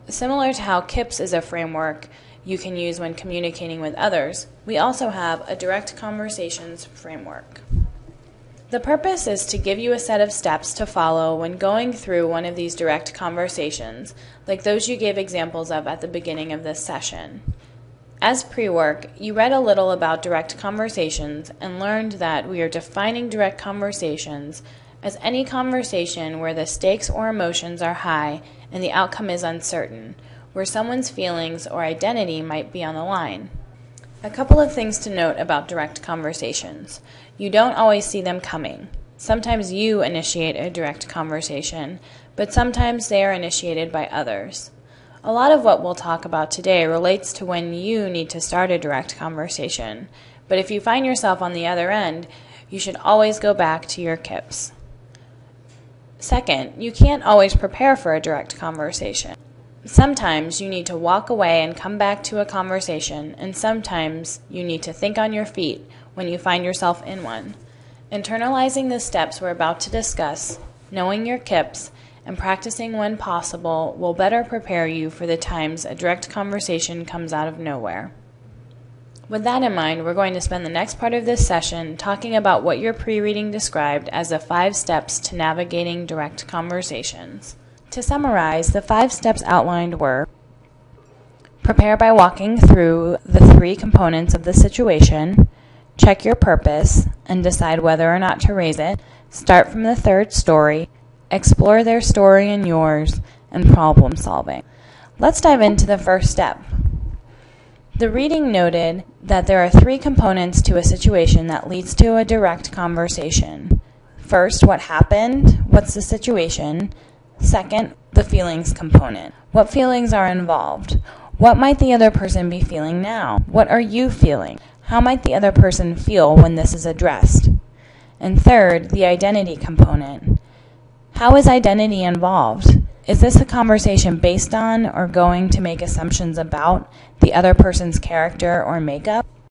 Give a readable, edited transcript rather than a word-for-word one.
Similar to how KIPs is a framework you can use when communicating with others, we also have a direct conversations framework. The purpose is to give you a set of steps to follow when going through one of these direct conversations, like those you gave examples of at the beginning of this session. As pre-work, you read a little about direct conversations and learned that we are defining direct conversations as any conversation where the stakes or emotions are high and the outcome is uncertain, where someone's feelings or identity might be on the line. A couple of things to note about direct conversations. You don't always see them coming. Sometimes you initiate a direct conversation, but sometimes they are initiated by others. A lot of what we'll talk about today relates to when you need to start a direct conversation, but if you find yourself on the other end, you should always go back to your KIPs. Second, you can't always prepare for a direct conversation. Sometimes you need to walk away and come back to a conversation, and sometimes you need to think on your feet when you find yourself in one. Internalizing the steps we're about to discuss, knowing your KIPs, and practicing when possible will better prepare you for the times a direct conversation comes out of nowhere. With that in mind, we're going to spend the next part of this session talking about what your pre-reading described as the 5 steps to navigating direct conversations. To summarize, the 5 steps outlined were: prepare by walking through the 3 components of the situation, check your purpose, and decide whether or not to raise it, start from the third story, explore their story and yours, and problem solving. Let's dive into the first step. The reading noted that there are 3 components to a situation that leads to a direct conversation. First, what happened? What's the situation? Second, the feelings component. What feelings are involved? What might the other person be feeling now? What are you feeling? How might the other person feel when this is addressed? And third, the identity component. How is identity involved? Is this a conversation based on or going to make assumptions about the other person's character or makeup?